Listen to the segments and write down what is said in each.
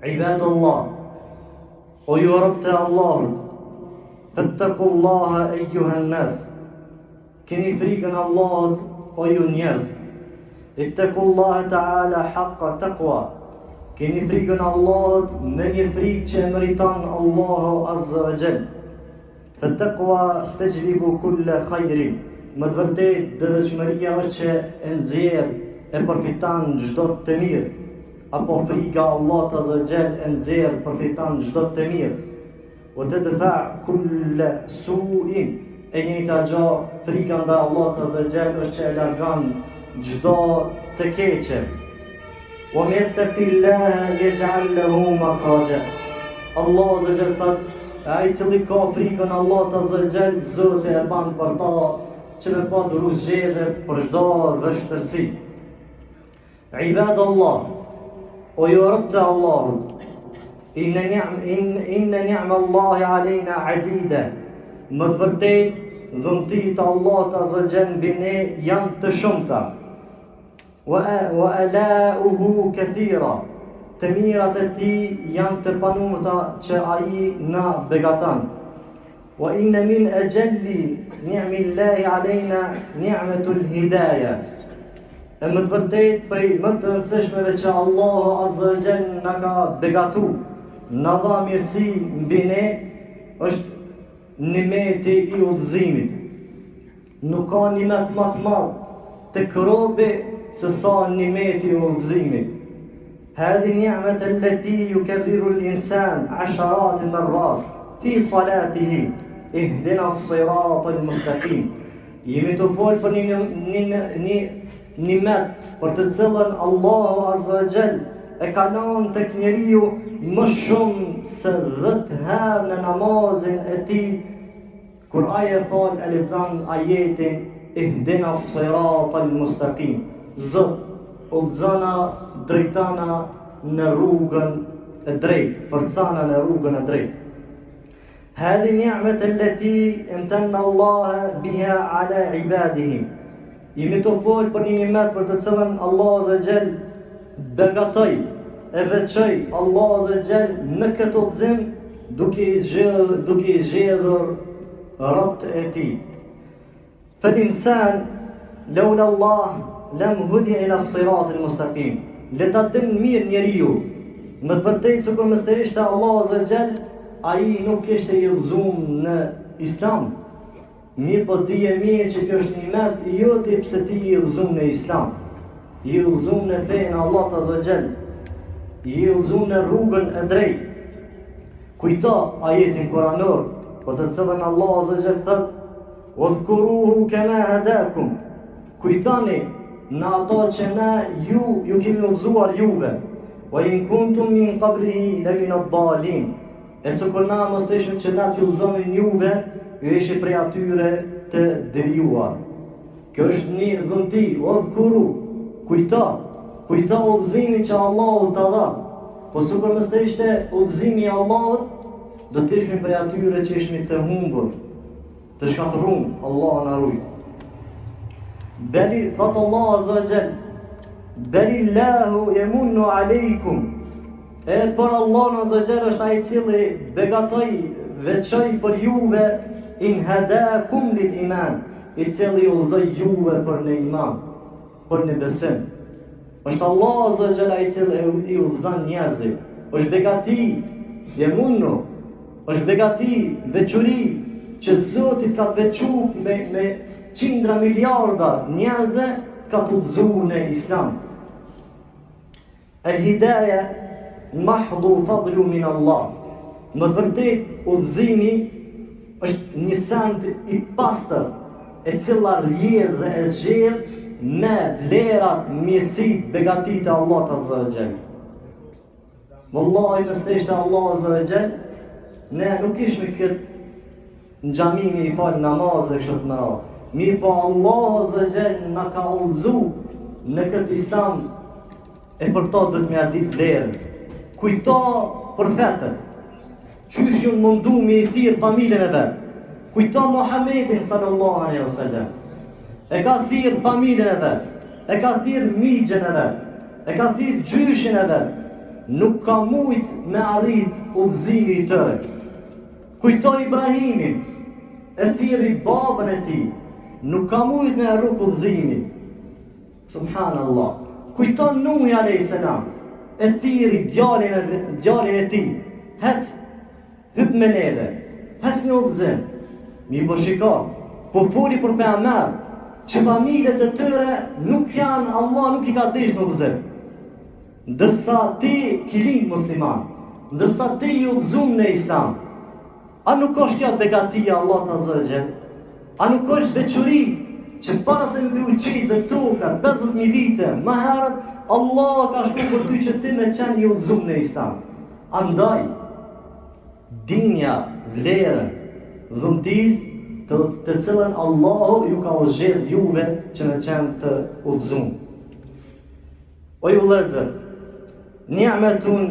Ibadallah, o ju rob të Allahut, fattaqullaha eyyuhan nas. Keni frikën Allahut, o ju njerëz. Ittaqullaha ta'ala haqqa taqwa. Keni frikën Allahut me një frikë që e meriton Allahu Azza wa Jall. Fattaqwa tajlibu kulla khairin. Më të vërtet, devotshmëria është që e nxjerr, e përfiton çdo të mirë. Apo frika Allahut Azza wa Jall e nxjerr, përfiton çdo të mirë. Wa tadfa' kulla su'in. E njëjta gjë, frika ndaj Allahut Azza wa Jall është që e largon çdo të keqe. Wa man yattaqillaha yaj'al lahu makhraja. Allahu Azza wa Jall thot, ai cili ka frikën Allahut Azza wa Jall, Zoti e ban për ta që me pa duru zgjedhje për çdo vështirësi. Ibadallah, o ju rob të Allahut, inna ni'ma Allahi alejna adida. Më të vërtet, dhuntit Allahut Azza wa Jall mbi ne janë të shumta. Wa alauhu kathira. Të mirat e tij janë të panumërta që ai na begaton. Wa inna min ajalli ni'millahi alejna ni'matul hidayah. E më të vërtet, prej më të rëndësishmeve që Allahu Azza wa Jall na ka begatu, na dha mirësi mbi ne, është nimeti i udhëzimit. Nuk ka nimet më të madh tek robi se sa nimeti i udhëzimit. هذه النعمة التي يكرر الإنسان عشرات المرات في صلاته اهدنا الصراط المستقيم. Jemi të folë për një nimet për të cilën Allahu Azza wa Jall e ka lënë tek njeriu më shumë se 10 herë në namazin e tij, kur ai e fal e lexon ajetin ihdina as-siratal mustaqim. Zot, udhëzona drejtana në rrugën e drejtë, forcana në rrugën e drejtë. هذه النعمة التي امتن الله بها على عباده. Jemi të folë për një nimet për të cilën Allah Azza wa Jall begatoi, e veçoi Allah Azza wa Jall në këtë udhëzim duke i zgjedhur robët e tij. فالإنسان لولا الله لم هدي إلى الصراط المستقيم. Le ta dim mirë njeriu. Më të vërtetë sikur mos të ishte Allah Azza wa Jall, ai nuk kishte i udhëzuar në Islam. Mirë po ti e mirë që kjo është nimet jo ti pse ti i udhëzuar në Islam. I udhëzuar në fenë Allahut Azza wa Jall. I udhëzuar në rrugën e drejtë. Kujto ajetin kuranor për të cilën Allah Azza wa Jall thot: "Wadhkuruhu kama hadakum." Kujtoni në ato që na ju kemi udhëzuar juve. Wa in kuntum min qablihi la min ad-dallin. E sikur na mos të ishim që na t'ju udhëzonin juve, ju ishi prej atyre të devijuar. Kjo është një dhunti, wadhkuru, kujto udhëzimin që Allahu ta dha. Po sikur mos të ishte udhëzimi i Allahut, do të ishim prej atyre që ishim të humbur, të shkatërruar. Allah na ruaj. Beli thot Allah Azza wa Jall, Belillahu yamunnu alejkum. E për Allah Azza wa Jall është ai i cili begatoi, veçoi për juve in hadakum lil iman, i cili udhëzoi juve për në iman, për në besim. Është Allah Azza wa Jall ai i cili i udhëzon njerëzit. Është begati, yamunnu, është begati, veçuri që Zoti ka veçuar me qindra miliarda njerëzve ka të udhëzuar në Islam. El-hidaya mahdhu fadlu min Allah. Më të vërtet, udhëzimi është një send i pastër, e cila rrjedh dhe e zgjedh me vlerat, mirësitë, begatitë e Allahut Azza wa Jall. Wallahi, nëse të ishte Allah Azza wa Jall, ne nuk ishme këtë në xhami me i fal namaz dhe kështu më radhë. Mirë po Allah Azza wa Jall na ka udhëzuar në këtë Islam, e për to do të më ditë vlerën. Kujto profetët, qysh ju mundu me i thirr familjen e vet. Kujto Muhammedin sallallahu alaihi wasallam. E ka thirr familjen e vet, e ka thirr miqjen e vet, e ka thirr gjyshin e vet. nuk ka mujt me arrit udhëzimi i tëre. Kujtoj Ibrahimin, e thiri babën e tij, nuk ka mujt me arrit udhëzimi. Subhanallah. Kujton Nuhi alayhis salam, e thiri djalin e tij, hyp me neve, hec në udhëzim. Mi po shiko, po foli për pejgamber, që familjet e tyre nuk janë, Allah nuk i ka desh në udhëzim. Ndërsa ti kilin musliman, ndërsa ti ju udhëzum në islam, a nuk është kjo begatia Allah të zëgjel? A nuk është veçuri që para se më kriju qitë dhe toka 50.000 vite, më herët Allah ka shku për ty që ti me qenë ju udhëzum në islam. Andaj, dinja, vlerën, dhuntis, të cilën Allahu ju ka uzgjedh juve që me qenë të udhëzum. O ju vëllezër, ni'matun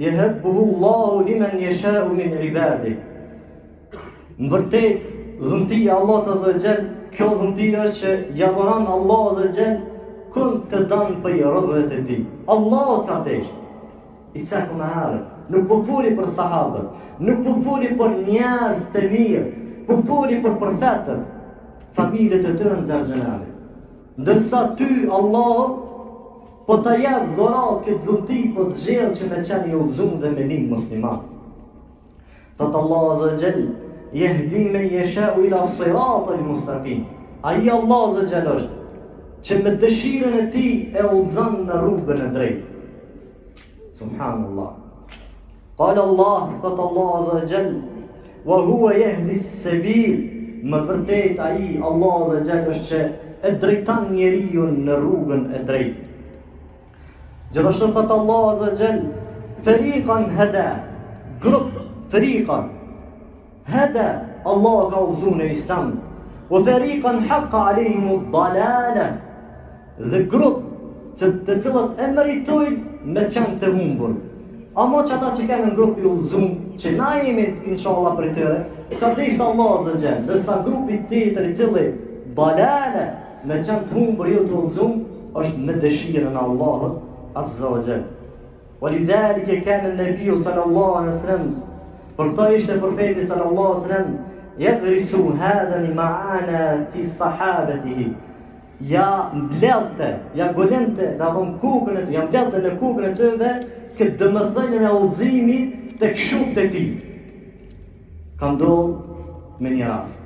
yahbuhu Allahu liman yasha'u min ibadihi. Në vërtet, dhuntia Allah Azza wa Jall, kjo dhuntia që ja dhuron Allah Azza wa Jall kënd të dënë për robërit e tij. Allah ka desh. I caku me herë, nuk po foli për sahabët, nuk po foli për njerëz të mirë, po foli për profetët, familjet e tyre në xhennet. Ndërsa ty Allah po të jep dhurat këtë dhunti, po të zgjedh që me qenë i udhëzuar dhe me lind musliman. Thot Allah Azza wa Jall, yahdi man yasha'u ila siratal mustaqim. Ai Allah Azza wa Jall është që me dëshirën e tij e udhëzon në rrugën e drejtë. Subhanallah. Qala Allah, thot Allah Azza wa Jall, wa huwa yahdi as-sabil. Më vërtet ai Allah Azza wa Jall është që e drejton njeriu në rrugën e drejtë. Gjithashtu thot Allah Azza wa Jall, fariqan hada, grup fariqan hada, Allah ka udhëzuar në Islam, wa fariqan haqqa alehim ad-dalala, dhe grup të cilët e meritojnë me qenë të humbur. Ama që ata që kanë në grupi udhëzum, që na jemi inshallah për tëre, ka deshtë Allah Azza wa Jall, ndërsa grupi tjetër i cili dalale me qenë të humbur jo të udhëzum, është me dëshirën e Allahut Azza wa Jall. Walidhalika kana an-nabiy sallallahu alaihi wasallam, për ta ishte profeti sallallahu alaihi wasallam, yadrisu hadha al-ma'ana fi sahabatihi. Ja mbledhte, ja golente, da von kokën e ty, ja mbledhte në kokën e tyve këtë domethënien e udhëzimit tek shokët e tij. Ka ndodhur me një rast.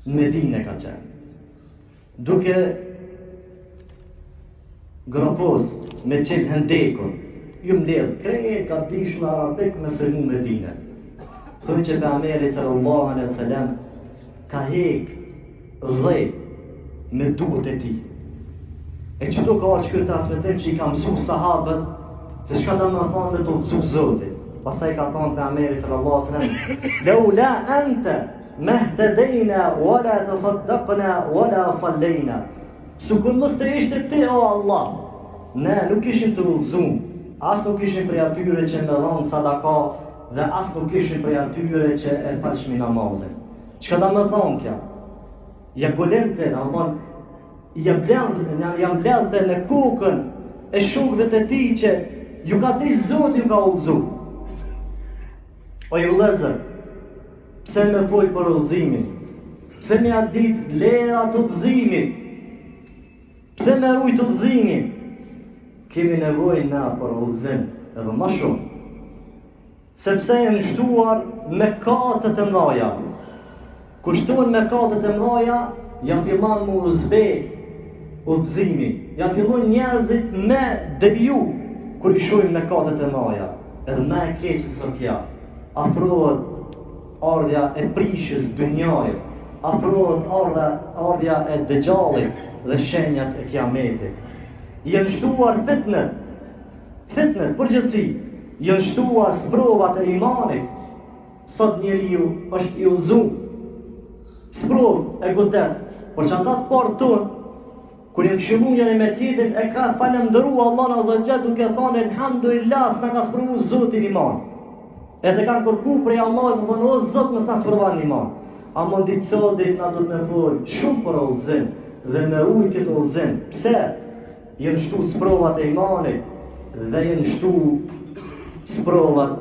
Në Medinë ka qenë. Duke gropos me qenë hendekur, ju mbledh krejt ka dishur arabik me sëmu Medinë. Thonë që pejgamberi sallallahu alaihi wasallam ka hek dhe me duhet e ti. E qëto ka arë që këtë transmitim që i ka mësu sahabët, se shka da me thonë dhe të mësu Zotit. Pastaj ka thonë pejgamberi sallallahu alaihi wasallam, laula anta mahtadayna wala tasaddaqna wala sallayna. Sukun mos të ishte ti o Allah, ne nuk ishim të udhëzuar, as nuk ishim prej atyre që me dhanë sadaka dhe as nuk ishim prej atyre që e falshmi namazin. Çka da me thonë kja? Ja golente, në thonë, jam bledhte në kokën e shokëve të tij që ju ka dish Zoti ju ka udhëzuar. O ju vëllezër, pse me fol për udhëzimin? Pse me ditë vlera të udhëzimit? Pse me rujt udhëzimin? Kemi nevojë na për udhëzim edhe më shumë. Sepse janë shtuar mëkatet e mëdha. Kur shtohen mëkatet e mëdha, ja fillon me uzbe udhëzimi. Ja fillon njerëzit me deviju kur i shohin mëkatet e mëdha. Edhe më e keq se kjo. Afrohet ardha e prishjes dynjajës, afrohet ardha e dëgjallit dhe shenjat e kiametit. Janë shtuar fitnet përgjithësi, janë shtuar sprovat e imanit. Sot njeriu është i udhëzuar, sprov e godet, por që ata të parë tonë, kur janë këshilluar me tjetrin, e ka falendëruar Allahun Azza wa Jall duke thënë elhamdulillah s'na ka sprovu Zoti iman. Edhe kanë kërku prej Allahut, më thonë, o Zot, mos na sprovan iman. A më ditë sotit na do të me folë shumë për udhëzim dhe me ujtë këtë udhëzim. Pse? Jenë shtu sprovat e imanit. dhe jenë shtu sprovat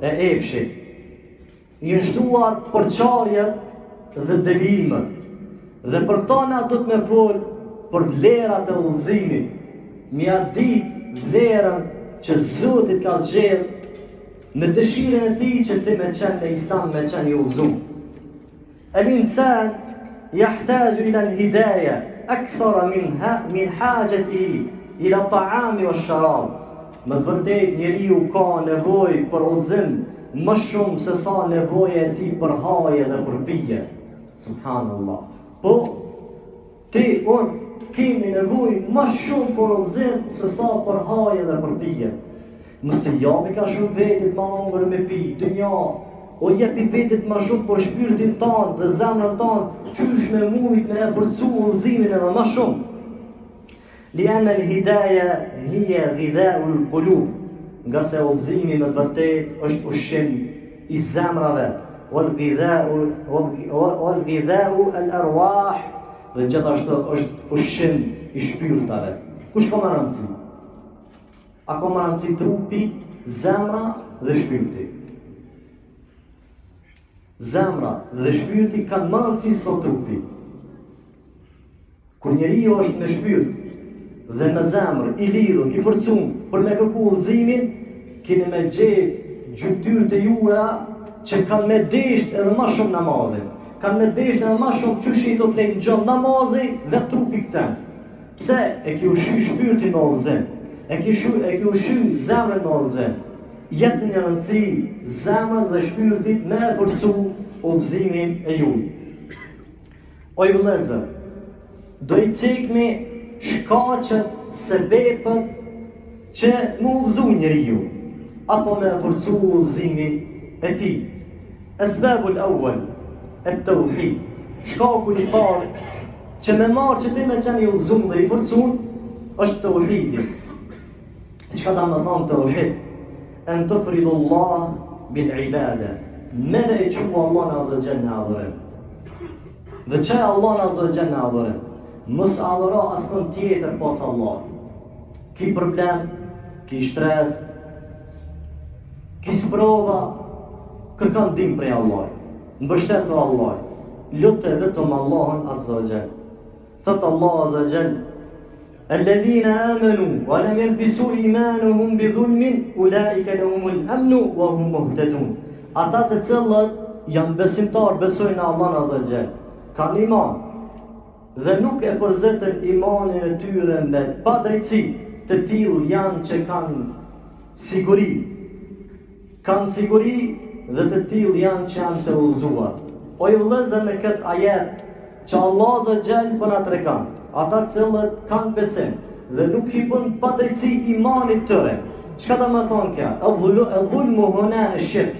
e epshit. Jenë shtuar përçarjet dhe devimet. Dhe për këta na do të me folë për vlerat e udhëzimit. Mja dit vlerën që Zotit ka zgjedhë në dëshirën e tij që ti me qenë në Islam, me qenë i udhëzum. El-insan yahtaju ila al-hidaya akthar min hajatihi ila at-ta'ami wash-sharab. Më të vërtet njeriu ka nevojë për udhëzim më shumë se sa nevoja e tij për haje dhe për pije. Subhanallah. Po kemi nevojë më shumë për udhëzim se sa për haje dhe për pije. Mos të japi ka shumë vetit ma hongër me pi, dënja, o jepi vetit ma shumë për shpirtin tanë dhe zemrën tanë, qysh me mujt me e forcu udhëzimin edhe ma shumë. Liana al-hidaya hiya ghidha'u al-qulub, nga se udhëzimi me të vërtet është ushqim i zemrave, wal ghidha'u al-arwah, dhe gjithashtu është ushqim i shpirtave. Kush ka më rëndësi? A ka më rëndësi trupi, zemra dhe shpirti? Zemra dhe shpirti kanë më rëndësi se trupi. Kur njeriu është me shpirt dhe me zemrë i lidhur, i forcum për me kërku udhëzimin, keni me gjetë gjymtyrët e juaja që kanë me desht edhe më shumë namazin. Kanë me desht edhe më shumë çush i do të lejnë gjatë namazi dhe trupi këtën. Pse? E ki ushy shpirtin me udhëzim. E ki ushy zemrën me udhëzim. Jetë një rëndësi zemrës dhe shpirtit me e forcu udhëzimin e juj. O ju vëllezër, do i cekmi shkaqet, sebepet që më udhëzu njeriu, apo me forcu udhëzimin e tij. Asbabul awwal, at-tauhid. Shkaku i parë që me marë që ti me qenë i udhëzum dhe i forcun është tauhidi. Çka do të thonë tauhid? An tufridu Allah bil ibada. Me dhe e qumë Allah në azza wa jalla në adhurim. Dhe që Allah në azza wa jalla në adhurim? Mos adhura askën tjetër pas Allah. Ki problem, ki stres, ki sprova, kërkan dim prej Allah. Mbështetu Allah. Lutë vetëm Allahun azza wa jalla. Thot Allah azza wa jalla: "Alladhina amanu wa lam yalbisu imanuhum bi dhulmin, ulaika lahumul amnu wa hum muhtadun." Ata të cilët janë besimtar, besojnë në Allah azza wa jalla, kanë iman dhe nuk e përzetën imanin e tyre me padrejtësi, të tillë janë që kanë siguri. Kanë siguri dhe të tillë janë që janë të udhëzuar. O ju vëllezër, në këtë ajet që Allah azza wa jalla po na tregon, ata cilët kanë besim dhe nuk i bën padrejtësi imanit tyre. Çka do të thonë kjo? Dhulmu huna shirk.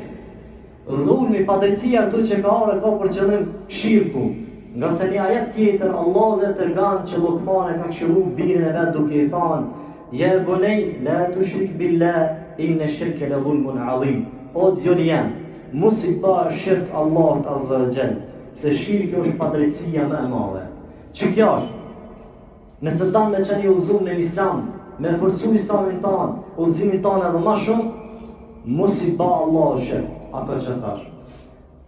Dhulmi, padrejtësia këtu që ka ardhur ka për qëllim shirku. Nga se një ajet tjetër Allah zë tërgan që Lukman e ka këshillu birin e vetë duke i thanë: "Ya bunay la tushrik billah inna shirka la dhulmun adhim." O djali jam, mos i bë shirk Allahut azza wa jall, se shirku është padrejtësia më e madhe. Që kjo është? Nëse dan me qenë i udhëzuar në Islam, me forcu Islamin tanë, udhëzimin tanë edhe më shumë, mos i bë Allah shirk. Ato që thash,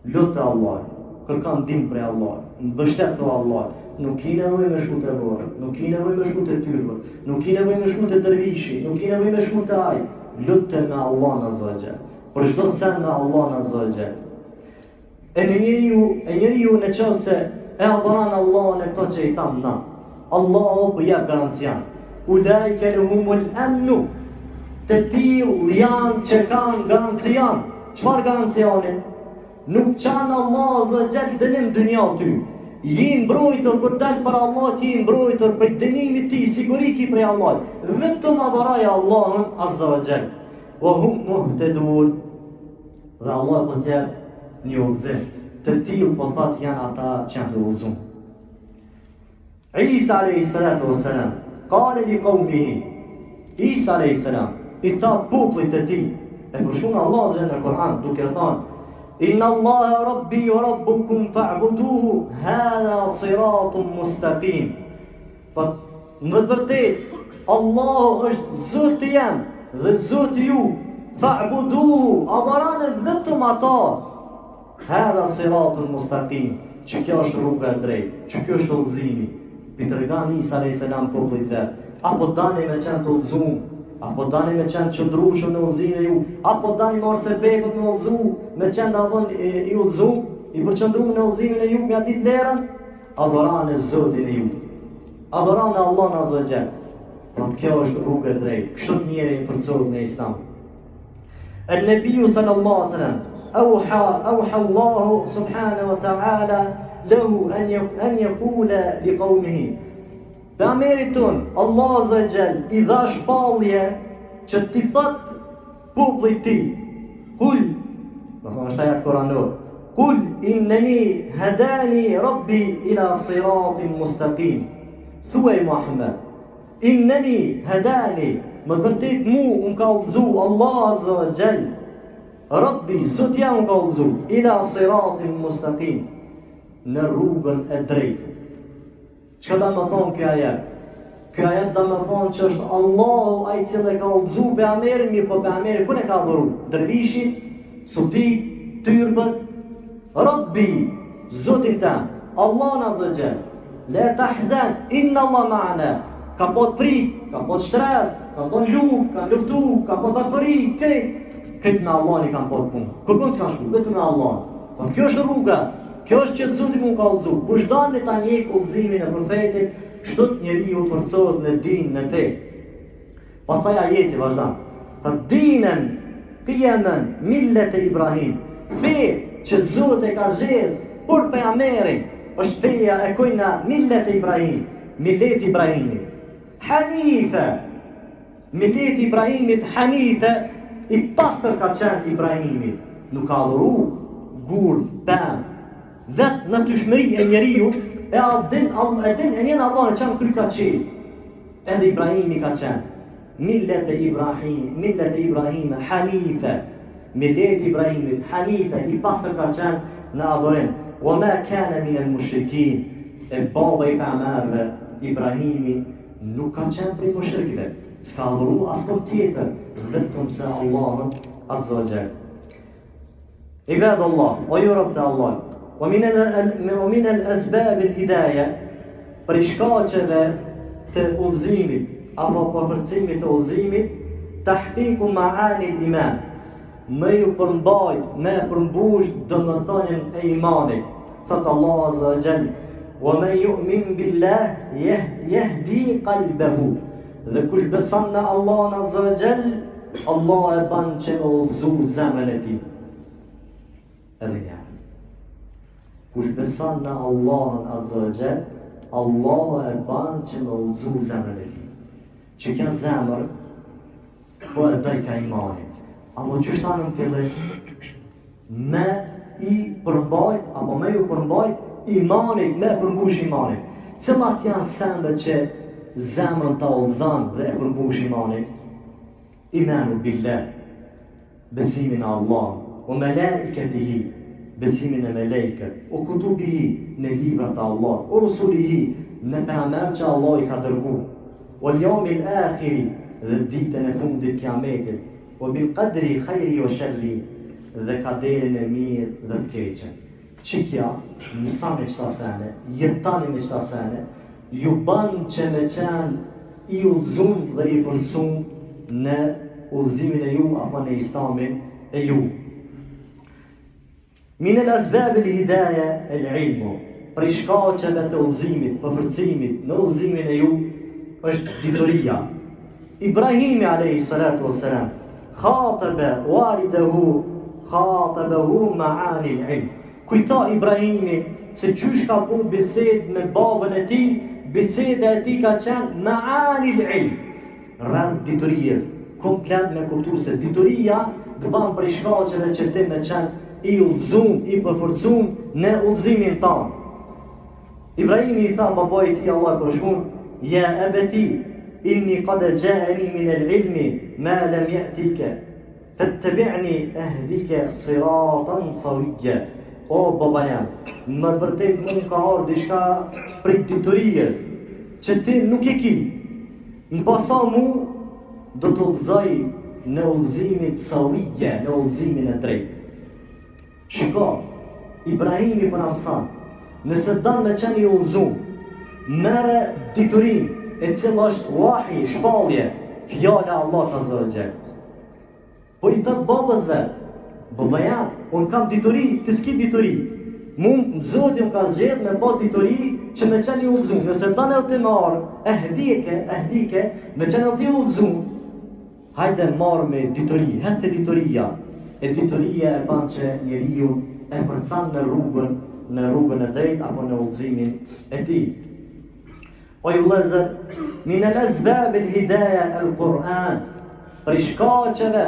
lutë Allah, kërkan dim prej Allah, mbështetu Allah, nuk i nevoj me shku të vorët, nuk i nevoj me shku të tyrbët, nuk i nevoj me shku të dërvishi, nuk i nevoj me shku të aj, lutë me Allah në zëgje, për shdo sen me Allah në zëgje. E njeriu në qovë se e adhoran Allah në këto që i thamë na, Allah për jep garancian, ulaike lahumul amnu, të tillë janë që kanë garancian. Çfarë garancioni? Nuk qanë Allah azza wa jall dënim dënja ty. Je mbrojtur kur dal për Allah, je mbrojtur për dënimin ti, siguri ki prej Allah. Vetëm adhuroj Allahun azza wa jall. Wa hum muhtadun. Dhe Allah po të jep një udhëzim. Të tillë po thot janë ata që janë të udhëzuar. Isa alayhi salatu wassalam qala li qaumihi. Isa alayhi salam i tha popullit të tij, e përshkruan Allah në Kur'an duke thënë: "Inna Allaha rabbi wa rabbukum fa'buduhu, hadha siratun mustaqim." Po në vërtet Allahu është Zoti jam dhe Zoti ju, fa'buduhu, adhurani vetëm ata. Hadha siratul mustaqim, që kjo është rruga e drejtë, që kjo është udhëzimi. Pi tregon Isa alayhis salam popullit vet, apo dani me qenë të udhëzuar, apo dani me qenë qëndrueshëm në udhëzimin e ju, apo dani marrë sebepet me udhëzu, me qenë davon i udhëzuar, i përqendruar në udhëzimin e ju, me ditë lerën, adhurani Zotin e ju. Adhurani Allahun azza wa jall. Po kjo është rruga e drejtë. Kështu njeri përcohet në Islam. An-Nabiu sallallahu alaihi wasallam أوحى الله سبحانه وتعالى له أن يقول لقومه بأميرتون الله عز وجل إذا شبالية شتفت بوبلتي قل قل إنني هداني ربي إلى صراط مستقيم ثوى محمد إنني هداني ما قلتيت مو مكالزو الله عز وجل Rabbi, Zot jam ka udhëzu ila siratin mustaqim, në rrugën e drejtë. Çka do të thonë kjo ajet? Kjo ajet do të thonë që është Allahu ai i cili ka udhëzu pejgamberin, mirë po pejgamberi ku ne ka adhuru? Dervishin, sufi, tyrbët. Rabbi, Zoti tam, Allah azza wa jall. La tahzan, inna Allah ma'ana. Ka po frikë, ka po stres, ka po luftë, ka luftu, ka po afëri, këtë me Allah një kam po të punë. Kërkon s'kan shku, vetëm me Allah. Po kjo është rruga, kjo është që Zoti mund ka udhëzu. Kush don ta njeh udhëzimin e profetit, kështu njeriu forcohet në din, në fe. Pastaj ajeti vazhdon. Ta dinën qiyaman millet e Ibrahim. Fe që Zoti ka zgjedhur për pejgamberin, është feja e kujna millet e Ibrahim, millet e Ibrahimit. Hanifa. Millet e Ibrahimit Hanifa. I pastër ka qenë Ibrahimi, nuk ka adhuru gur, pëm, vetë në tyshmëri e njeriu, e njën Allah në qenë kry ka qenë. Edhe Ibrahimi ka qenë. Millet e Ibrahim, Hanife, millet e Ibrahimit, Hanife, i pastër ka qenë në adhurim. Wa ma kana min al-mushrikin, e baba i pejgamberëve, Ibrahimi, nuk ka qenë prej mushrikëve. S'ka adhuru as për tjetër, vetëm se Allahun azza wa jall. Ibadallah, o ju rob të Allah, wa min al-asbab al-hidayah, për shkaqeve të udhëzimit apo përforcimit të udhëzimit, tahqiqu ma'ani al-iman, me ju përmbajt, me përmbush domethënien e imanit. Thot Allah azza wa jall, wa man yu'min billah yahdi qalbahu. Dhe kush beson në Allahun azza wa jall, Allah e ban që me udhëzu zemrën e tij. Edhe një herë. Kush beson në Allahun azza wa jall, Allah e ban që me udhëzu zemrën e tij. Që kjo zemër po e bëj ka imanin. Apo që shtanë në fillim, me i përmbajt, apo me ju përmbajt imanit, me përmbush imanit. Cilat janë sendet që zemrën ta udhëzon dhe e përmbush imanin? Imanu billah, besimin në Allah, o malaikatihi, besimin e melejket, o kutubihi, në librat e Allah, o rusulihi, në pejgamber që Allah i ka dërgu, o l-yawmil akhiri, dhe ditën e fundit kiametit, o bil qadri khayri o sharri, dhe kaderin e mirë dhe të keqen. Qikja, mësani qëta sene, jetani me qëta sene, ju ban që me qenë i udhëzum dhe i forcum në udhëzimin e ju apo në islamin e ju. Min al-asbab al-hidayah al-ilmu, për shkaqeve të udhëzimit, përforcimit në udhëzimin e ju është dituria. Ibrahimi alayhi salatu wassalam khatabahu ma'ani al-ilm. Kujta Ibrahimi se qysh ka bu bised me babën e tij, biseda e tij ka qenë ma'ani al-ilm, rreth dituries, komplet me kuptuar se dituria të ban për shkaqeve që ti me qenë i udhëzum, i përforcum në udhëzimin tanë. Ibrahimi i tha babait i tij, Allah përshkun, ja abati inni qad ja'ani min al-ilmi ma lam ya'tika fattabi'ni ahdika siratan sawiyya. O baba jam, më të vërtet mund ka ardhur diçka prej dituries që ti nuk e ki. Në pasa mu do të udhëzoj në udhëzimin sawiyya, në udhëzimin e drejtë. Shiko, Ibrahimi për amësan, nëse dan me qenë i udhëzum, merre diturin, e cila është wahi, shpallje, fjala Allah Azza wa Jall. Po i thot babës vet, baba jam, unë kam dituri, ti s'ki dituri. Zoti më ka zgjedh me bë dituri që me qenë i udhëzum. Nëse dan e ti marr, ehdike, me qenë ti i udhëzum, hajde marr me dituri, heste dituria. E dituria e ban që njeriu e përcan në rrugën e drejtë apo në udhëzimin e tij. O ju vëllezër, min al-asbab al-hidaya al-Quran, për shkaqeve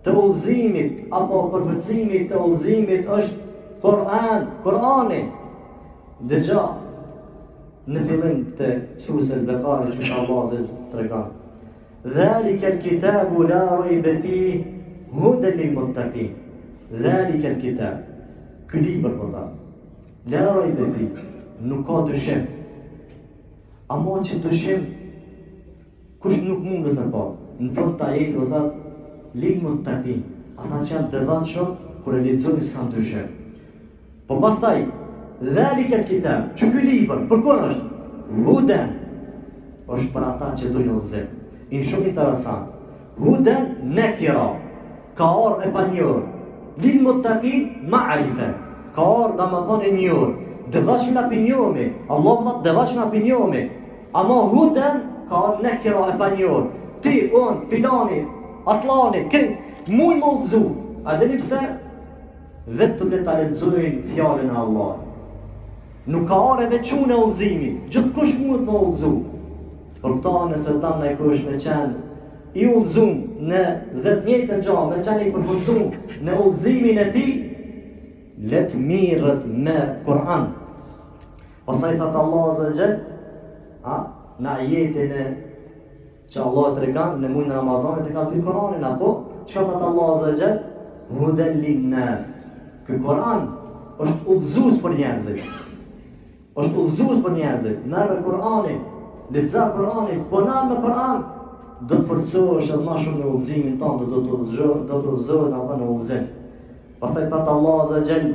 të udhëzimit apo përfaqësimit të udhëzimit është Kurani. Dëgja në fillim të surës al-Baqara që Allah tregon. Dhalika al-kitabu la rayba fihi hudan lil-muttaqin. Dhalika al-kitab. Ky libër po tha. La rayba fihi. Nuk ka dyshim. Amo që dyshim kush nuk mundet në pa. Në fund të ajetit do thot lil-muttaqin. Ata që janë të devotshëm kur e lexojnë s'kan dyshim. Po pastaj, dhalika al-kitab, që ky libër, për kon është? Hudan, është për ata që dojnë udhëzim. Në shumë interesant. Hudan nakira, ka orë e panjor. Lil muttaqin ma'rifa, ka orë dhe më thonë e njërë. Devashmi në pinjomi, Allah më thotë devashmi në pinjomi. Ama hudan, ka orë nakira e panjor. Ti, unë, filani, aslani, këtë, mujnë më udhëzu. A dhe një pse? Vetëm le ta lexojnë fjalën e Allahut. Nuk ka orë veçunë e udhëzimi, gjithkush mund të udhëzu. Por këta nëse dan ndaj kush me qenë i udhëzum në 10 jetën gjallë, me qenë i përfundsuar në udhëzimin e tij, le të mirret me Kur'an. Pastaj thot Allah Azza wa Jall, në ajetin që Allah tregon në muajin e Ramazanit e ka zbritur Kur'anin apo çka thot Allah Azza wa Jall? Hudan lin-nas. Ky Kur'an është udhëzues për njerëzit. Është udhëzues për njerëzit. Merr Kur'anin, lexo Kur'anin, puna me Kur'an, do të forcohesh edhe më shumë në udhëzimin tënd, do të udhëzohet ata në udhëzim. Pastaj thot Allah Azza wa Jall: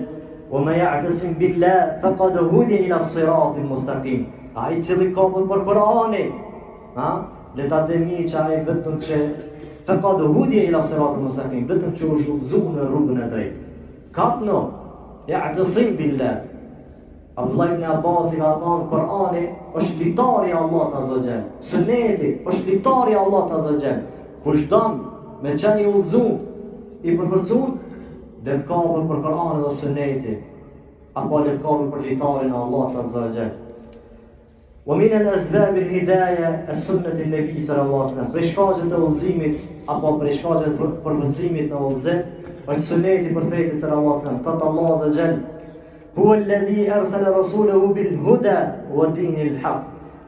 "Wa ma ya'tasim billah faqad hudiya ila as-siratil mustaqim." Ai cili ka për Kur'anin, le ta dëmi që ai vetëm që faqad hudiya ila as-siratil mustaqim, vetëm që u udhëzuar në rrugën e drejtë. Kapno, ya'tasim billah. Abdullah ibn Abbas i ka thënë Kur'ani është litari i Allahut Azza wa Jall. Suneti është litari i Allahut Azza wa Jall. Kush don me qenë i udhëzuar, i përforcuar, dhe të kapën për Kur'anin dhe Sunetin, apo le të kapën për litarin e Allahut Azza wa Jall. Wa min al-asbab al-hidayah as-sunnah an-nabi sallallahu alaihi wasallam. Për shkaqe të udhëzimit apo për shkaqe të përforcimit në udhëzim, është suneti i profetit sallallahu alaihi wasallam. Thot Allah Azza wa Jall: "Huwa alladhi arsala rasulahu bil huda wa dinil haq."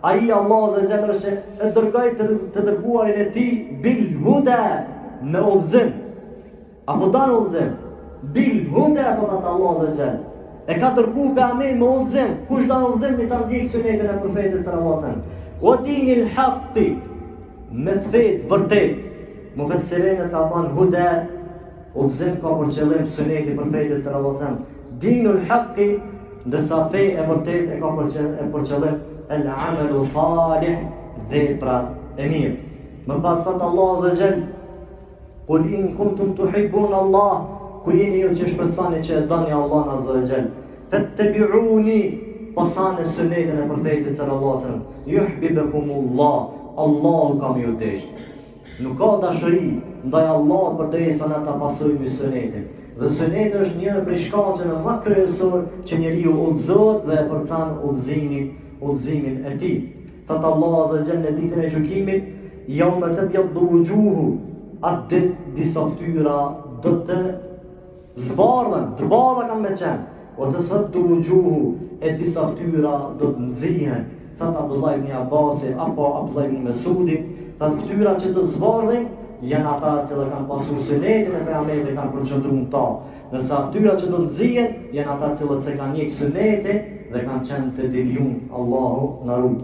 Ai Allah Azza wa Jall është e dërgoi të dërguarin e tij bil huda, me udhëzim. Apo dan udhëzim. Bil huda, po thot Allah Azza wa Jall. E ka dërguar pejgamberin me udhëzim. Kush dan udhëzim i ta ndjek sunetin e profetit sallallahu alaihi wasallam. Wa dinil haq, me të vërtet vërtet. Mufassirinët ka thënë huda, udhëzim ka për qëllim suneti i profetit sallallahu alaihi wasallam. Dinul haqqi, ndërsa fe e vërtet e ka për qëllim el-amalu salih, vepra e mirë. Më pas thot Allah Azza wa Jall: "Qul in kuntum tuhibbuna Allah", ku jeni ju që shpresoni që e doni Allahun Azza wa Jall, fattabi'uni, pasani sunetin e profetit sallallahu alaihi wasallam, yuhibbukumullah, Allahu ka ju dashur. Nuk ka dashuri ndaj Allahut përderisa na ta pasojmë sunetin. Dhe suneti është një prej shkaqeve më kryesor që njeriu udhëzohet dhe e forcon udhëzimin e tij. Thot Allah Azza wa Jall në ditën e gjykimit: "Yawma tabyaddu wujuhu", atë disa fytyra do të zbardhen, të bardha kanë me qenë. O të sfaddu wujuhu, e disa fytyra do të nxihen. Thot Abdullah ibn Abbas apo Abdullah ibn Mas'udi, thot fytyra që do të zbardhin janë ata që kanë pasur sunetin e pejgamberit dhe kanë përqendruar ta. Ndërsa fytyrat që do të nxihen janë ata që kanë njeh sunetin dhe kanë qenë të devijum. Allahu na ruaj.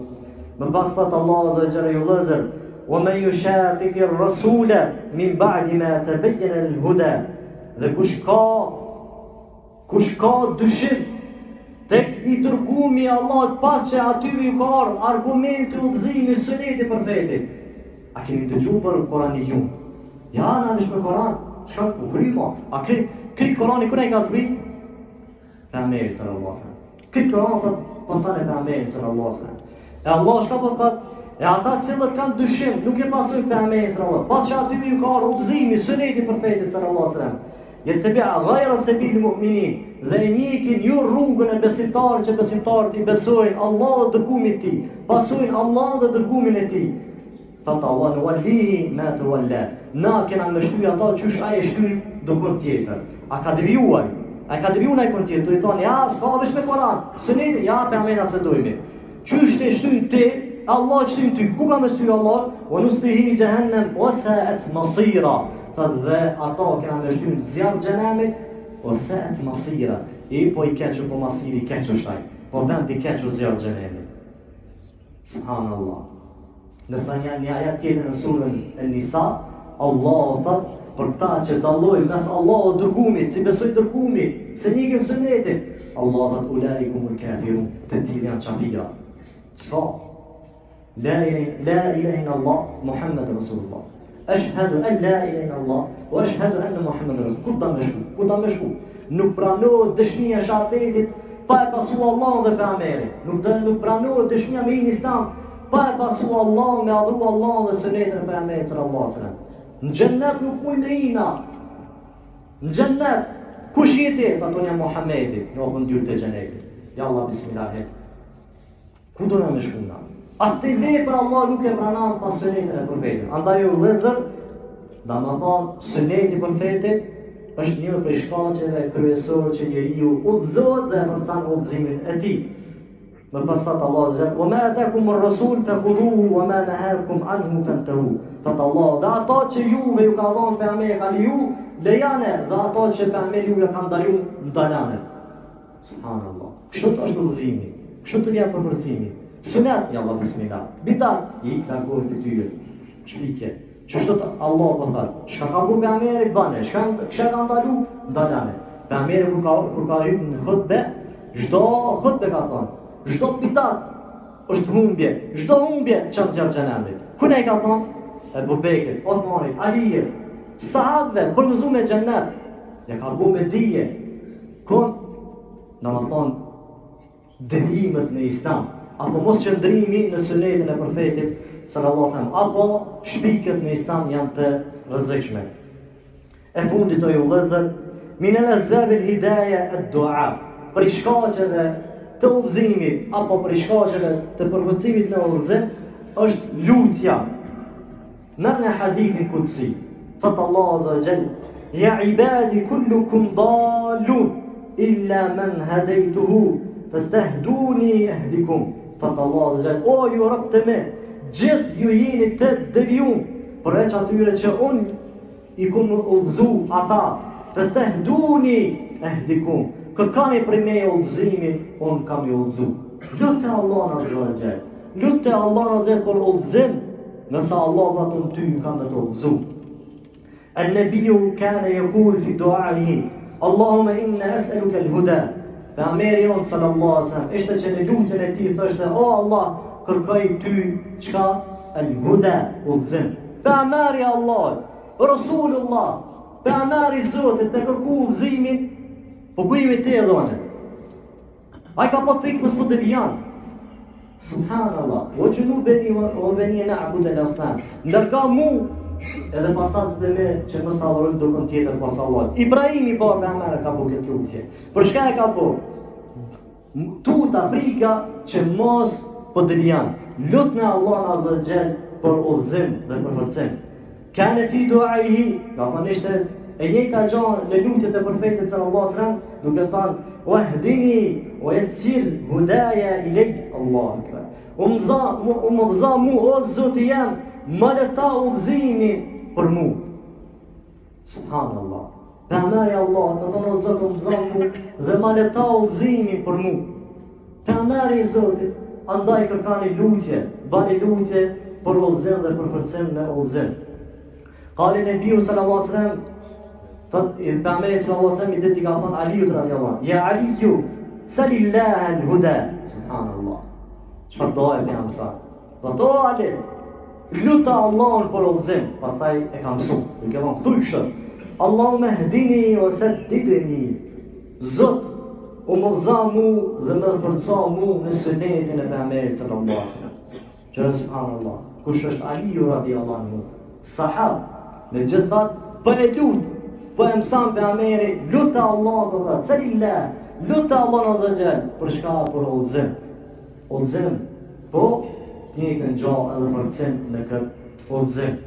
Më pas thot Allah Azza wa Jalla: وَمَنْ يُشَاقِقِ الرَّسُولَ مِنْ بَعْدِ مَا تَبَيَّنَ الْهُدَى. Dhe kush ka dyshim tek i dërgumi Allah pas që atyre ju ka ardhur argumente udhëzimi suneti profetit. A keni dëgjuar për Koranijun? Ja, na nish për Koran. Çka po grimo? A kri Korani kur ai ka zbrit? Pejgamberi sallallahu alaihi wasallam. Kri Korani ta pasane pejgamberi sallallahu alaihi wasallam. E Allah çka po thot? E ata cilët kanë dyshim, nuk e pasojnë pejgamberin sallallahu alaihi wasallam. Pas që atyre ju ka ardhur udhëzimi suneti profetit sallallahu alaihi wasallam. Yattabi'a ghayra sabili mu'minin, dhe njekin ju rrugën e besimtarëve që besimtarët i besojnë Allah dhe dërgumin e tij, pasojnë Allah dhe dërgumin e tij. Thot Allah në wallihi ma tawalla. Na kena mështuar ata qysh ai e shtyn do kon tjetër. A ka devijuar? A ka devijuar ai kon tjetër? Do i thonë ja, s'ka vesh me Koran. Suneti ja pejgamberi se dojmë. Qysh të shtyn ti? Allah shtyn ty. Ku ka mështuar Allah? Wa nuslihi jahannam wa sa'at masira. Thot dhe ata kena mështuar zjarr xhenamit wa sa'at masira. E po i keqë po masiri keqë është ai. Po vend i keqë zjarr xhenamit. Subhanallah. Nësa një ajet tjetër në surën An-Nisa, Allah thot për ta që dallojnë mes Allah dhe dërgumit, si besoj dërgumit, se njëkin sunetin, Allah thot ulaikumul kafirun, të tillë janë qafira. Çka? La ilaha illallah Muhammed Rasulullah. Ashhadu an la ilaha illallah wa ashhadu anna Muhammadan Rasulullah. Ku ta më shku? Nuk pranohet dëshmia e shahadetit pa e pasur Allah dhe pejgamberin. Nuk pranohet dëshmia me Islam pa e pasu Allah, me adhuru Allah dhe sunetin e pejgamberit sallallahu alaihi wasallam. Në xhennet nuk muj me ina. Në xhennet kush jeti? Ato janë Muhamedi, jo në dyrë të xhennetit. Ja Allah bismillah. Ku do na më shkuna? As të vepër Allah nuk e pranon pas sunetin e profetit. Andaj u vëllezër, domethënë suneti i profetit është një prej shkaqeve kryesore që njeriu udhëzohet dhe forcon udhëzimin e tij. Më pasat Allah dhe wa ma atakum ar-rasul fakhudhuhu wa ma nahakum anhu fantahu. Thot Allah, dhe ata që juve ju ka dhënë pejgamberi ka ju lejane, dhe ata që pejgamberi ju ka ndaluar ndalane. Subhanallah. Kështu është udhëzimi. Kështu të vjen përforcimi. Sunet, ja Allah bismillah. Bidat, i takoj të tyre. Shpikje. Çështot Allah po thot, çka ka bu pejgamberi bane, çka ka ndaluar ndalane. Pejgamberi kur ka hyrë në hutbe, çdo hutbe ka thonë çdo bidat është humbje, çdo humbje çon zjarr xhenamit. Ku ne ka thonë? Ebu Bekri, Othmani, Ali, sahabëve për gëzuar me xhennet. Ja ka bu me dije. Kon, domethënë dënimet në Islam, apo mos qëndrimi në sunetin e profetit sallallahu alaihi wasallam, apo shpikët në Islam janë të rrezikshme. E fundit o ju vëllezër, min al-asbab al-hidayah ad-du'a. Për shkaqeve të udhëzimit apo për shkaqeve të përfaqësimit në udhëzim është lutja. Në hadithin kutsi, thot Allah azza wa jall, ya ibadi kullukum dallun illa man hadaytuhu fastahduni ahdikum. Thot Allah azza wa jall, o ju rob të me, gjithë ju jeni të devijum, përveç atyre që unë i kum udhëzu ata, fastahduni ahdikum. Kërkani për me udhëzimin, unë kam ju udhëzu. Lutë Allah në zërgjel. Lutë Allah në zërgjel për udhëzim, nësa Allah dhe të në ty ju kam të udhëzu. An-nabiju kane yekul fi duarihi, Allahume inna es'aluka al-huda. Pejgamberi jon sallallahu alaihi wasallam ishte që në lutjen e tij thoshte, o Allah, kërkoj ty çka? Al-huda, udhëzim. Pejgamberi Allah, Rasulullah, pejgamberi Zotit me kërku udhëzimin. Po ku jemi te dhone? Ai ka pot frikë mos po devijan. Subhanallah. O junubeni o beni na'bud al-asnam. Ndërka mu edhe pasazët e me që mos ta adhurojmë dokën tjetër pas Allahut. Ibrahimi po pejgamberi ka po këtë lutje. Për çka e ka po? Tuta frika që mos po devijan. Lut me Allah azza wa jall për udhëzim dhe për forcim. Kana fi du'aihi, ka thonë ishte e njëjta gjë në lutjet e profetit sallallahu alaihi wasallam, duke thënë wahdini wa yassir hudaya ilay Allahu akbar. Umdhza mu o Zoti jam, më leta udhëzimi për mu. Subhanallah. Pejgamberi Allah, më thonë o Zot umdhza mu dhe më leta udhëzimi për mu. Pejgamberi i Zotit, andaj kërkani lutje, bani lutje për udhëzim dhe për forcim në udhëzim. Qali Nebiu sallallahu alaihi wasallam, thot pejgamberi sallallahu alaihi wasallam i ditë ka thënë Aliut radhiyallahu anhu, ya Aliu salillah al-huda. Subhanallah. Çfarë do e bëjmë sa? Do Ali, luta Allahun për udhëzim, pastaj e ka mësuar. I ka thënë thuj kështu. Allahumma hdini wa saddidni. Zot, u mëdha mu dhe më forca mu në sunetin e pejgamberit sallallahu alaihi wasallam. Që subhanallah. Kush është Aliu radhiyallahu anhu? Sahab, me gjithat, për e lut, për e mësan për ameri, luta Allah, për thëtë, salillah, luta Allah në zëgjel, për shka për udhëzim. Udhëzim, po, ti e kënë gjallë edhe forcim në këtë udhëzim.